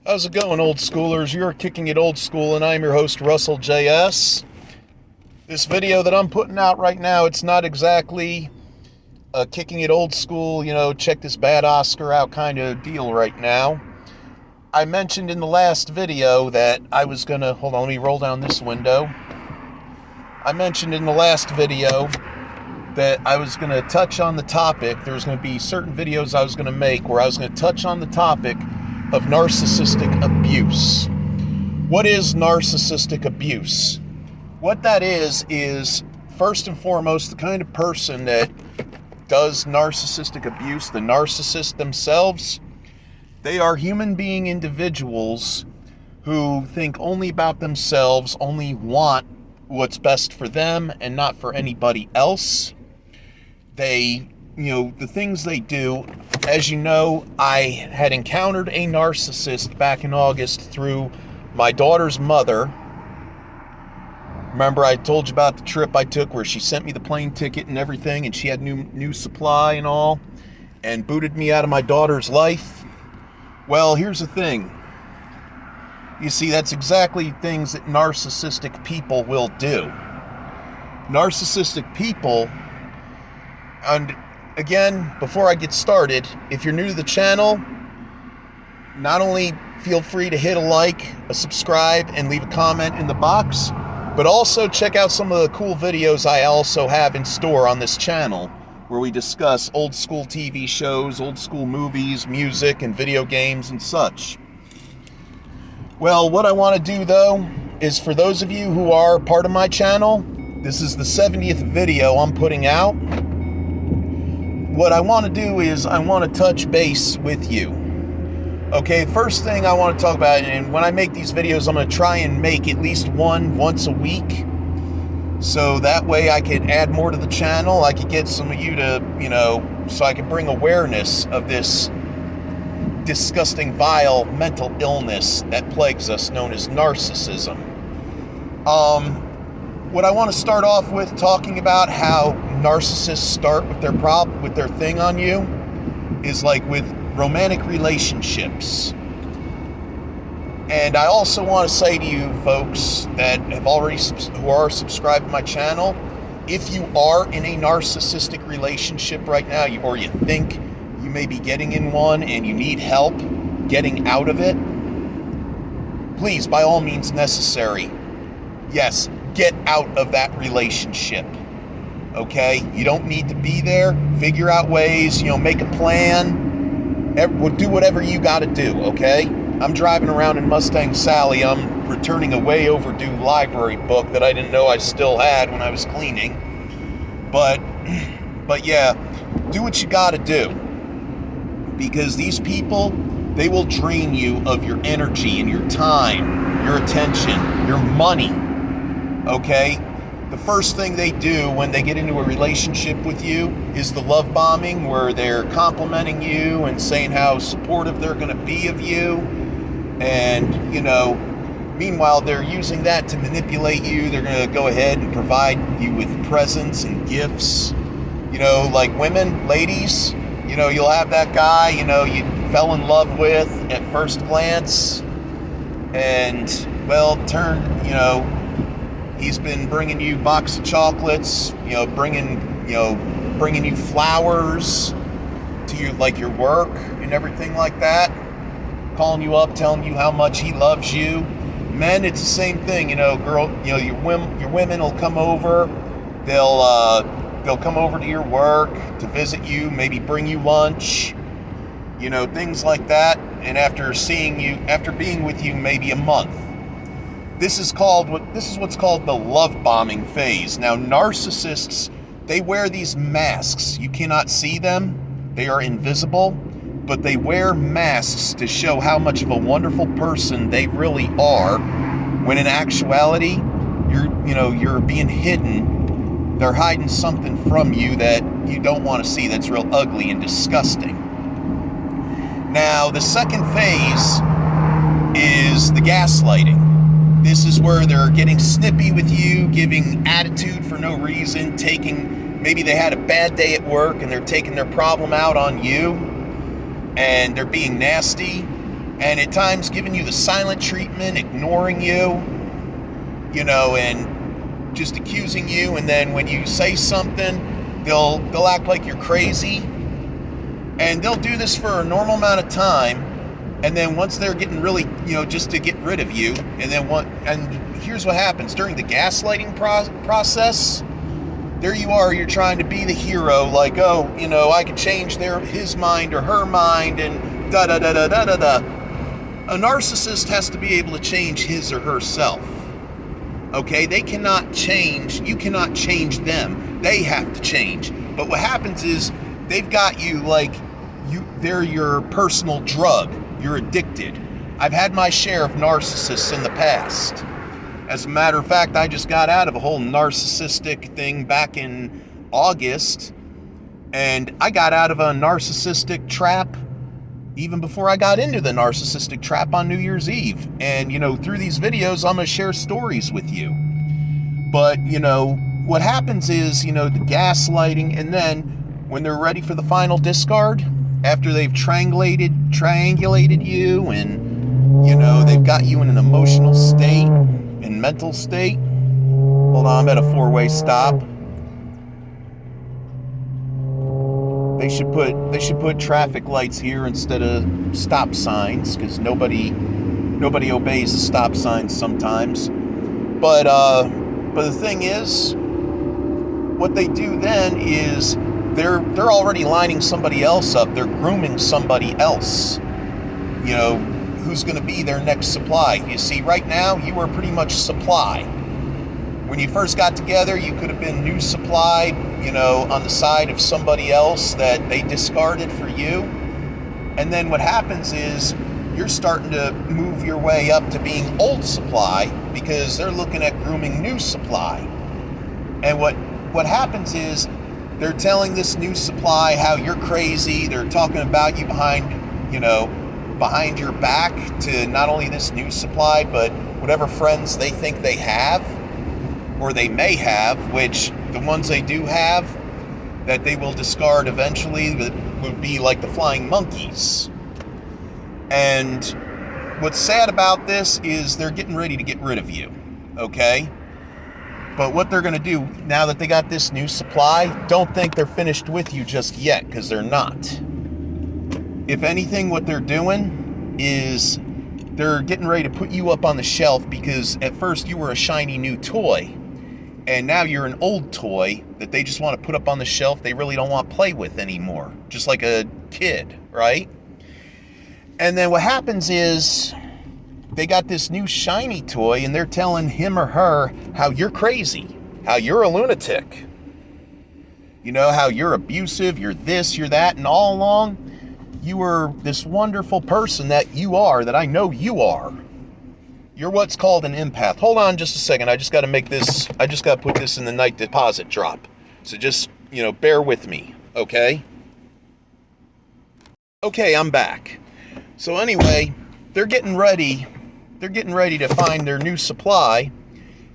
How's it going, old schoolers? You're kicking it old school, and I'm your host, Russell J.S. This video that I'm putting out right now, it's not exactly a kicking it old school, check this bad Oscar out kind of deal right now. I mentioned in the last video that I was going to... Hold on, let me roll down this window. I mentioned in the last video that I was going to touch on the topic. There's going to be certain videos I was going to make where I was going to touch on the topic of narcissistic abuse. What is narcissistic abuse? What that is first and foremost the kind of person that does narcissistic abuse, the narcissists themselves. They are human being individuals who think only about themselves, only want what's best for them and not for anybody else. They, the things they do, as you know, I had encountered a narcissist back in August through my daughter's mother. Remember, I told you about the trip I took where she sent me the plane ticket and everything, and she had new supply and all, and booted me out of my daughter's life. Well, here's the thing. You see, that's exactly things that narcissistic people will do. Narcissistic people, and again, before I get started, if you're new to the channel, not only feel free to hit a like, a subscribe, and leave a comment in the box, but also check out some of the cool videos I also have in store on this channel, where we discuss old school TV shows, old school movies, music, and video games and such. Well, what I want to do, though, is for those of you who are part of my channel, this is the 70th video I'm putting out. What I want to do is I want to touch base with you. Okay, first thing I want to talk about, and when I make these videos, I'm going to try and make at least one once a week. So that way I can add more to the channel. I could get some of you to, so I can bring awareness of this disgusting, vile mental illness that plagues us, known as narcissism. What I want to start off with talking about how narcissists start with their thing on you is like with romantic relationships. And I also want to say to you folks that who are subscribed to my channel, if you are in a narcissistic relationship right now, or you think you may be getting in one and you need help getting out of it, please, by all means necessary, yes, get out of that relationship. Okay? You don't need to be there. Figure out ways, make a plan. Do whatever you got to do, okay? I'm driving around in Mustang Sally. I'm returning a way overdue library book that I didn't know I still had when I was cleaning. But yeah, do what you got to do. Because these people, they will drain you of your energy and your time, your attention, your money. Okay? The first thing they do when they get into a relationship with you is the love bombing, where they're complimenting you and saying how supportive they're going to be of you. And, meanwhile, they're using that to manipulate you. They're going to go ahead and provide you with presents and gifts. Like women, ladies, you'll have that guy, you fell in love with at first glance. And, well, he's been bringing you a box of chocolates, bringing you flowers to your work and everything like that. Calling you up, telling you how much he loves you. Men, it's the same thing, your women will come over. They'll come over to your work to visit you, maybe bring you lunch, things like that. And after being with you maybe a month, this is what's called the love bombing phase. Now, narcissists, they wear these masks. You cannot see them. They are invisible, but they wear masks to show how much of a wonderful person they really are, when in actuality, you're being hidden. They're hiding something from you that you don't want to see, that's real ugly and disgusting. Now, the second phase is the gaslighting. This is where they're getting snippy with you, giving attitude for no reason, maybe they had a bad day at work and they're taking their problem out on you, and they're being nasty. and at times giving you the silent treatment, ignoring you, and just accusing you. And then when you say something, they'll act like you're crazy, and they'll do this for a normal amount of time. And then once they're getting really, just to get rid of you, and here's what happens during the gaslighting process. There you are, you're trying to be the hero, like, oh, I could change his mind or her mind, and da-da-da-da-da-da-da. A narcissist has to be able to change his or herself. Okay? They cannot change. You cannot change them. They have to change. But what happens is they've got you like they're your personal drug. You're addicted. I've had my share of narcissists in the past. As a matter of fact, I just got out of a whole narcissistic thing back in August, and I got out of a narcissistic trap even before I got into the narcissistic trap on New Year's Eve. And, through these videos, I'm going to share stories with you. But, what happens is, the gaslighting, and then when they're ready for the final discard, after they've triangulated you, and, they've got you in an emotional state and mental state. Hold on, I'm at a 4-way stop. They should put traffic lights here instead of stop signs, because nobody obeys the stop signs sometimes. But the thing is, what they do then is they're already lining somebody else up. They're grooming somebody else. Who's going to be their next supply. You see, right now you are pretty much supply. When you first got together, you could have been new supply, on the side of somebody else that they discarded for you. And then what happens is you're starting to move your way up to being old supply, because they're looking at grooming new supply. And what happens is they're telling this new supply how you're crazy. They're talking about you behind your back to not only this new supply, but whatever friends they think they have, or they may have, which the ones they do have that they will discard eventually would be like the flying monkeys. And what's sad about this is they're getting ready to get rid of you, okay? But what they're going to do now that they got this new supply, don't think they're finished with you just yet, because they're not. If anything, what they're doing is they're getting ready to put you up on the shelf, because at first you were a shiny new toy, and now you're an old toy that they just want to put up on the shelf. They really don't want to play with anymore, just like a kid, right? And then what happens is they got this new shiny toy, and they're telling him or her how you're crazy, how you're a lunatic, how you're abusive, you're this, you're that, and all along you were this wonderful person that you are, that I know you are. You're what's called an empath. Hold on just a second. I just got to put this in the night deposit drop. So just, bear with me, okay? Okay, I'm back. So anyway, they're getting ready to find their new supply,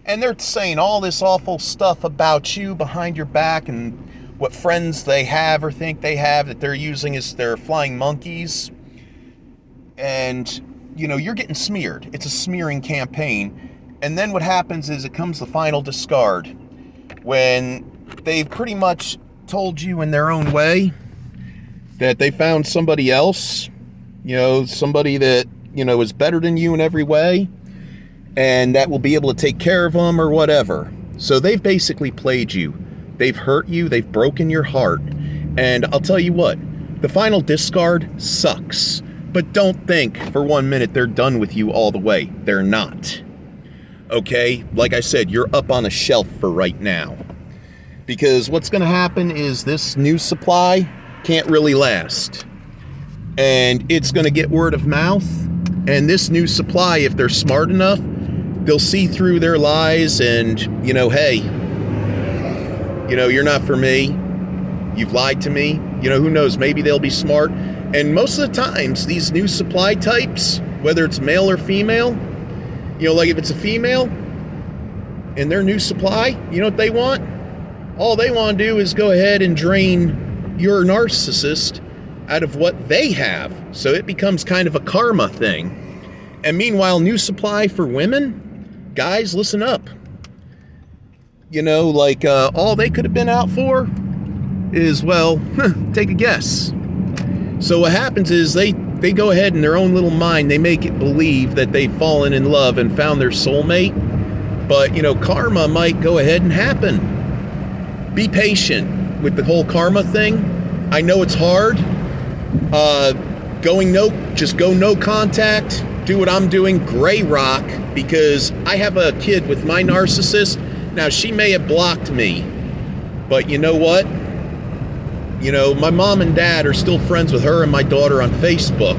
and they're saying all this awful stuff about you behind your back, and what friends they have or think they have that they're using as their flying monkeys. And, you're getting smeared. It's a smearing campaign. And then what happens is it comes the final discard, when they've pretty much told you in their own way that they found somebody else, somebody that, is better than you in every way, and that will be able to take care of them or whatever. So they've basically played you. They've hurt you. They've broken your heart. And I'll tell you what, the final discard sucks. But don't think for 1 minute they're done with you all the way. They're not. Okay? Like I said, you're up on a shelf for right now. Because what's going to happen is this new supply can't really last. And it's going to get word of mouth. And this new supply, if they're smart enough, they'll see through their lies and, hey, you're not for me. You've lied to me. Who knows? Maybe they'll be smart. And most of the times, these new supply types, whether it's male or female, like if it's a female and their new supply, you know what they want? All they want to do is go ahead and drain your narcissist out of what they have. So it becomes kind of a karma thing. And meanwhile, new supply for women, guys, listen up. You know, like all they could have been out for is, well, take a guess. So what happens is they go ahead in their own little mind, they make it believe that they've fallen in love and found their soulmate. But, you know, karma might go ahead and happen. Be patient with the whole karma thing. I know it's hard. Just go no contact. Do what I'm doing, gray rock, because I have a kid with my narcissist. Now, she may have blocked me, but you know what? You know, my mom and dad are still friends with her and my daughter on Facebook.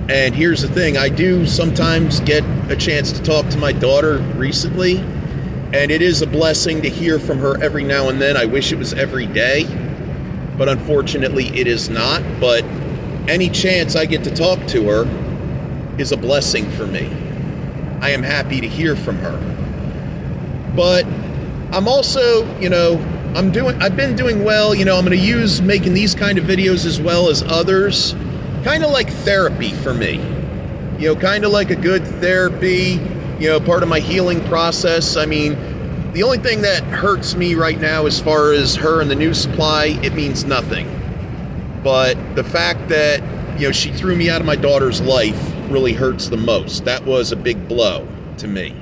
And here's the thing, I do sometimes get a chance to talk to my daughter recently, and it is a blessing to hear from her every now and then. I wish it was every day, but unfortunately it is not. But any chance I get to talk to her is a blessing for me. I am happy to hear from her. But I'm also, you know, I've been doing well. You know, I'm going to use making these kind of videos as well as others, kind of like therapy for me. You know, kind of like a good therapy, you know, part of my healing process. I mean, the only thing that hurts me right now as far as her and the new supply, it means nothing. But the fact that, you know, she threw me out of my daughter's life really hurts the most. That was a big blow to me.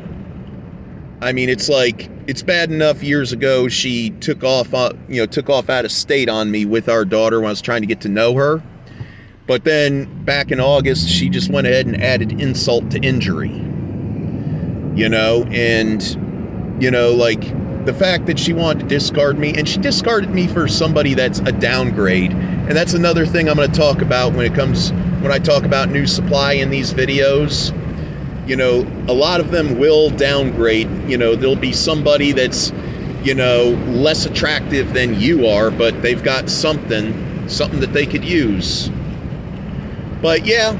I mean, it's like, it's bad enough years ago she took off out of state on me with our daughter when I was trying to get to know her. But then back in August, she just went ahead and added insult to injury. You know, and, you know, like the fact that she wanted to discard me, and she discarded me for somebody that's a downgrade. And that's another thing I'm going to talk about when I talk about new supply in these videos. You know, a lot of them will downgrade. You know, there'll be somebody that's, you know, less attractive than you are, but they've got something that they could use. But yeah,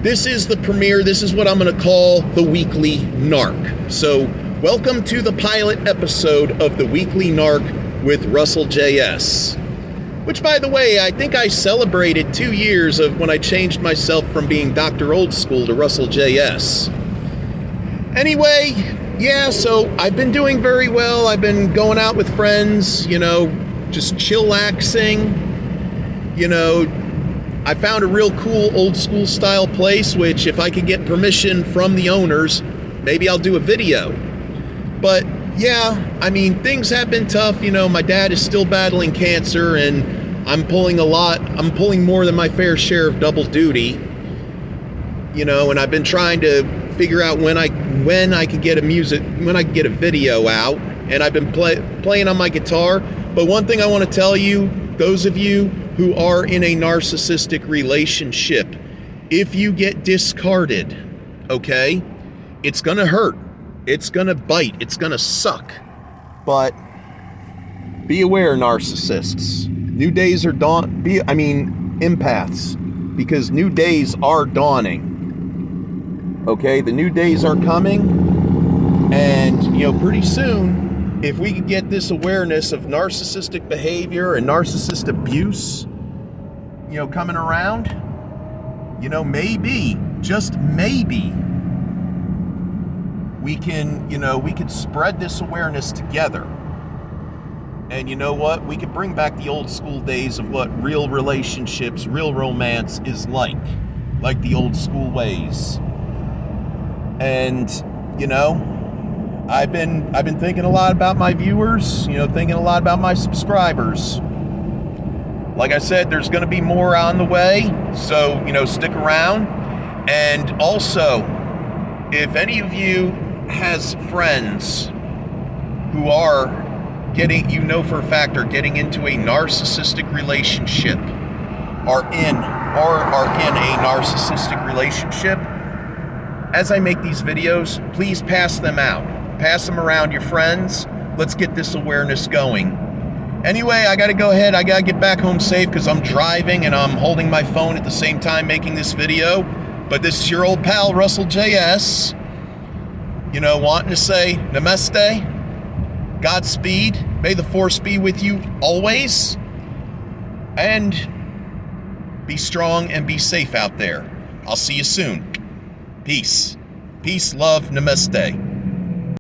this is the premiere. This is what I'm going to call the Weekly Narc. So welcome to the pilot episode of the Weekly Narc with Russell J.S. Which, by the way, I think I celebrated 2 years of when I changed myself from being Dr. Old School to Russell J.S. Anyway, yeah, so I've been doing very well. I've been going out with friends, you know, just chillaxing. You know, I found a real cool old school style place, which if I could get permission from the owners, maybe I'll do a video. But yeah, I mean, things have been tough. You know, my dad is still battling cancer, and I'm pulling more than my fair share of double duty. You know, and I've been trying to figure out when I can get a video out, and I've been playing on my guitar. But one thing I want to tell you, those of you who are in a narcissistic relationship, if you get discarded, okay, it's gonna hurt, it's gonna bite, it's gonna suck. But be aware, narcissists. New days are empaths, because new days are dawning. Okay, the new days are coming, and, you know, pretty soon, if we could get this awareness of narcissistic behavior and narcissist abuse, you know, coming around, you know, maybe, just maybe, we could spread this awareness together. And you know what? We could bring back the old school days of what real relationships, real romance is like the old school ways. And, you know, I've been thinking a lot about my viewers, you know, thinking a lot about my subscribers. Like I said, there's going to be more on the way, so, you know, stick around. And also, if any of you has friends who are getting into a narcissistic relationship, are in a narcissistic relationship, as I make these videos, please pass them out. Pass them around your friends. Let's get this awareness going. Anyway, I gotta go ahead. I gotta get back home safe because I'm driving and I'm holding my phone at the same time making this video. But this is your old pal, Russell J.S. You know, wanting to say namaste, Godspeed, may the force be with you always. And Be strong and be safe out there. I'll see you soon. Peace. Peace, love, namaste.